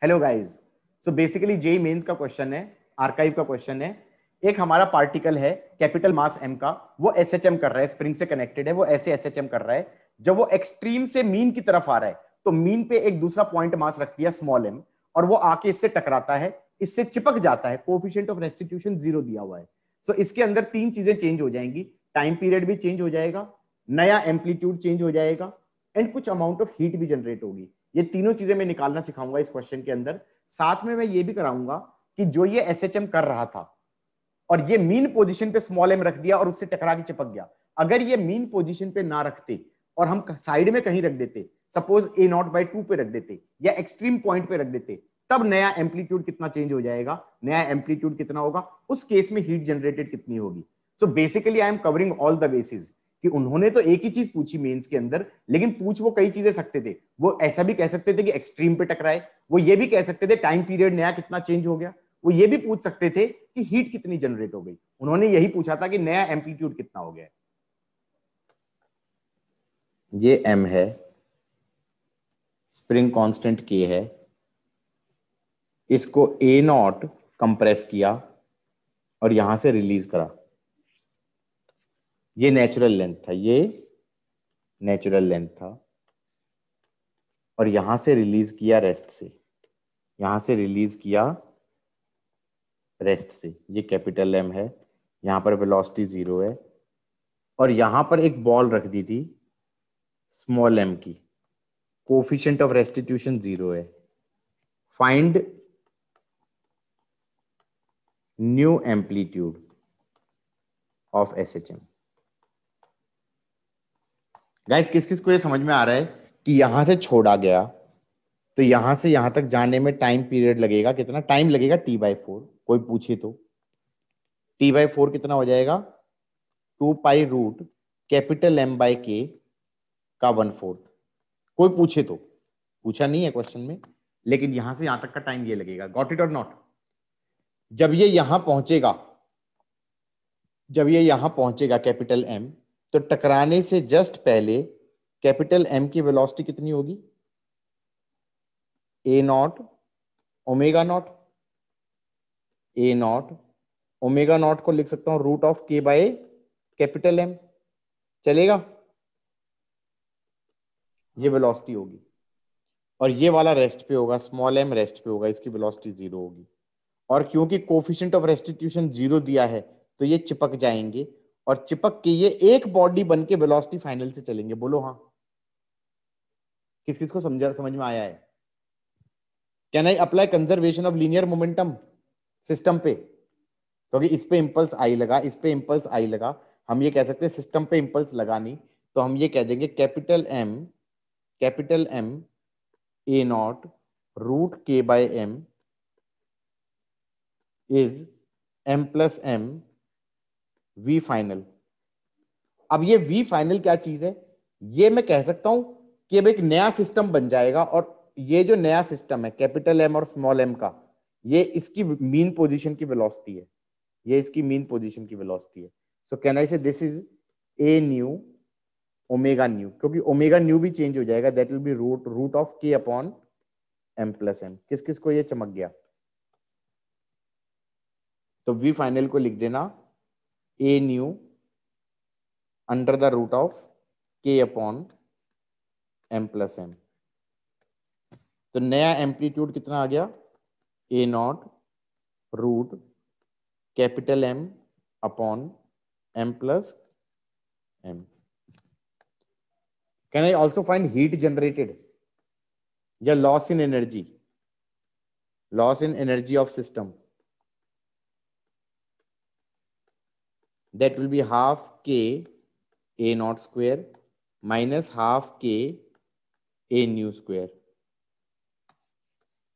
Hello guys. So basically JEE Mains का question है, archive का क्वेश्चन है। एक हमारा पार्टिकल है कैपिटल मास m का, वो एसएचएम कर रहा है, स्प्रिंग से कनेक्टेड है, वो ऐसे एसएचएम कर रहा है। जब वो एक्सट्रीम से मीन की तरफ आ रहा है तो मीन पे एक दूसरा पॉइंट मास रख दिया स्मॉल m, और वो आके इससे टकराता है, इससे चिपक जाता है। कोएफिशिएंट ऑफ रेस्टिट्यूशन 0 दिया हुआ है। सो इसके अंदर तीन चीजें चेंज हो जाएंगी, टाइम पीरियड भी चेंज हो जाएगा, नया एम्पलीट्यूड चेंज हो जाएगा, एंड कुछ अमाउंट ऑफ हीट भी जनरेट होगी। ये तीनों चीजें मैं निकालना सिखाऊंगा इस क्वेश्चन के अंदर। साथ में मैं ये भी कराऊंगा कि जो ये एसएचएम कर रहा था और ये मीन पोजीशन पे स्मॉल एम रख दिया और उससे टकरा के चिपक गया, अगर ये मीन पोजीशन पे ना रखते और हम साइड में कहीं रख देते, सपोज a0/2 पे रख देते या एक्सट्रीम पॉइंट पे रख देते, तब नया एम्पलीट्यूड कितना चेंज हो जाएगा, नया एम्पलीट्यूड कितना होगा, उस केस में हीट जनरेटेड कितनी होगी। So basically I am covering all the basis कि उन्होंने तो एक ही चीज पूछी मेंस के अंदर, लेकिन पूछ वो कई चीजें सकते थे। वो ऐसा भी कह सकते थे कि एक्सट्रीम पे टकराए, वो ये भी कह सकते थे टाइम पीरियड नया कितना चेंज हो गया, वो ये भी पूछ सकते थे कि हीट कितनी जनरेट हो गई। उन्होंने यही पूछा था कि नया एम्पलीट्यूड कितना हो गया। ये m है, स्प्रिंग कांस्टेंट k है, इसको a0 कंप्रेस किया और यहां से रिलीज करा। ये नेचुरल लेंथ था, ये नेचुरल लेंथ था, और यहां से रिलीज किया रेस्ट से, यहां से रिलीज किया रेस्ट से। ये कैपिटल M है, यहां पर वेलोसिटी 0 है, और यहां पर एक बॉल रख दी थी स्मॉल m की, कोफिशिएंट ऑफ रेस्टिट्यूशन 0 है। Find new amplitude of SHM. Guys किस किस को ये समझ में आ रहा है कि यहां से छोड़ा गया तो यहां से यहां तक जाने में टाइम पीरियड लगेगा, कितना टाइम लगेगा, t/4। कोई पूछे तो t/4 कितना हो जाएगा, 2 पाई रूट कैपिटल M/K का 1/4। कोई पूछे तो, पूछा नहीं है क्वेश्चन में, लेकिन यहां से यहां तक का टाइम ये लगेगा। गॉट इट और नॉट। जब ये यहां पहुंचेगा, जब ये यहां पहुंचेगा कैपिटल M, तो टकराने से जस्ट पहले कैपिटल M की वेलोसिटी कितनी होगी, a0 omega naught. a0 omega naught को लिख सकता हूं √k/कैपिटल M। चलेगा? ये वेलोसिटी होगी, और ये वाला रेस्ट पे होगा, स्मॉल m रेस्ट पे होगा, इसकी वेलोसिटी 0 होगी। और क्योंकि कोफिशिएंट ऑफ रेस्टिट्यूशन 0 दिया है तो ये चिपक जाएंगे, और चिपक के ये एक बॉडी बन के वेलोसिटी फाइनल से चलेंगे। बोलो हाँ। किस किस को समझ में आया है? Can I apply conservation of linear momentum system पे? क्योंकि इस पे इंपल्स आई लगा, इस पे इंपल्स आई लगा, हम ये कह सकते हैं सिस्टम पे इंपल्स लगा नहीं, तो हम ये कह देंगे capital M a0 √k/M is m+m v final. अब ये v फाइनल क्या चीज है, ये मैं कह सकता हूं कि अब एक नया सिस्टम बन जाएगा, और ये जो नया सिस्टम है कैपिटल M और स्मॉल m का, ये इसकी मीन पोजीशन की वेलोसिटी है, ये इसकी मीन पोजीशन की वेलोसिटी है। सो can I say this is a new omega new, क्योंकि ओमेगा न्यू भी चेंज हो जाएगा, that will be root of k/m+m। किस किस को ये चमक गया? तो v फाइनल को लिख देना a new under the root of k/m+m। तो नया एम्पलीट्यूड कितना आ गया, a0 root capital M/m+m। Can I also find heat generated या loss in energy, loss in energy of system? That will be half k a0 square minus half k a nu square.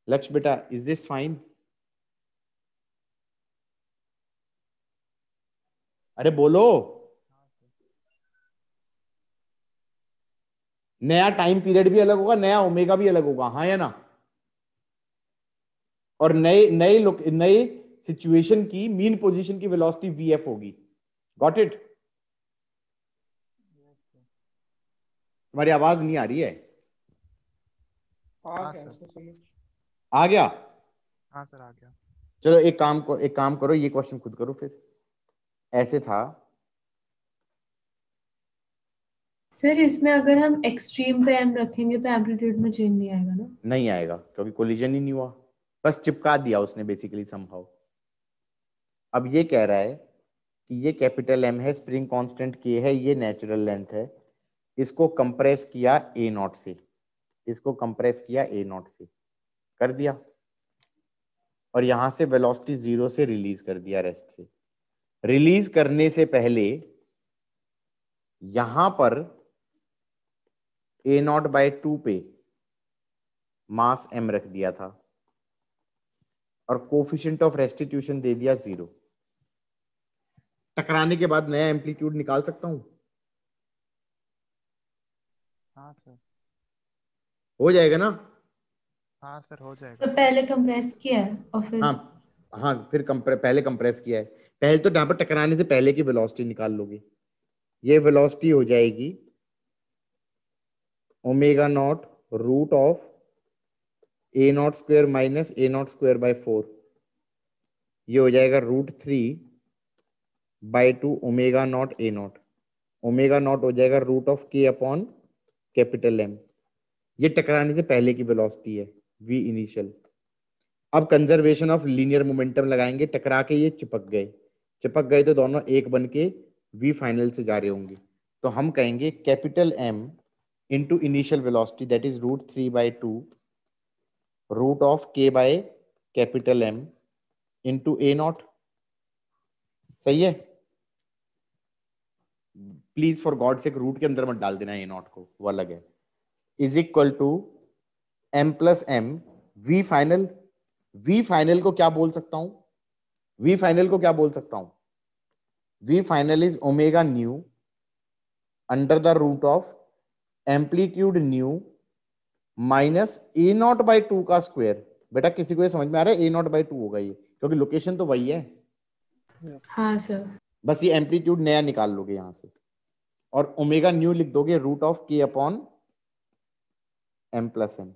Laksh beta, is this fine? अरे बोलो। नया time period भी अलग होगा, नया omega भी अलग होगा, हाँ या ना? और नए नए नए सिचुएशन की मीन पोजीशन की वेलोसिटी vf होगी। Got it? तुम्हारी आवाज नहीं आ रही है। हाँ सर। आ गया? हाँ सर आ गया। चलो एक काम करो, ये क्वेश्चन खुद करो फिर। ऐसे था, सर इसमें अगर हम एक्सट्रीम पे एम रखेंगे तो एम्पलीट्यूड में चेंज नहीं आएगा ना? नहीं आएगा क्योंकि कोलिजन ही नहीं हुआ, बस चिपका दिया उसने बेसिकली समहाउ। अब ये कह रहा है कि ये कैपिटल एम है, स्प्रिंग कांस्टेंट के है, ये नेचुरल लेंथ है, इसको कंप्रेस किया ए नॉट से, इसको कंप्रेस किया ए नॉट से, कर दिया, और यहां से वेलोसिटी 0 से रिलीज कर दिया रेस्ट से। रिलीज करने से पहले यहां पर ए नॉट बाय 2 पे मास एम रख दिया था और कोफिशिएंट ऑफ रेस्टिट्यूशन दे दिया 0। टकराने के बाद नया एम्पलीट्यूड निकाल सकता हूं? हाँ सर। हो जाएगा ना? हाँ सर हो जाएगा। तो पहले कंप्रेस किया है और फिर हाँ हाँ, फिर पहले कंप्रेस किया है। पहले तो यहाँ पर टकराने से पहले की वेलोसिटी निकाल लोगे। ये वेलोसिटी हो जाएगी omega naught root of A naught square minus A naught square by 4। ये हो जाएगा √3/2 omega naught A naught. Omega naught हो जाएगा root of K upon capital M. ये टकराने से पहले की वेलोसिटी है v इनिशियल। अब कंजर्वेशन ऑफ लीनियर मोमेंटम लगाएंगे, टकरा के ये चिपक गए तो दोनों एक बन के v फाइनल से जा रहे होंगे। तो हम कहेंगे capital M into initial velocity that is √3/2 root of k by capital M into a naught. सही है? प्लीज फॉर गॉड से रूट के अंदर मत डाल देना ए नॉट को, वो अलग है। Is equal to m plus m v final. v final को क्या बोल सकता हूं? v फाइनल को क्या बोल सकता हूं? v final is omega new under the root of amplitude new minus A naught by 2 का स्क्वायर। बेटा किसी को ये समझ में आ रहा है? ए नॉट बाई 2 होगा ये, क्योंकि लोकेशन तो वही है। हाँ सर। बस ये एम्पलीट्यूड नया निकाल लोगे यहां से, और ओमेगा न्यू लिख दोगे root of K upon m plus m।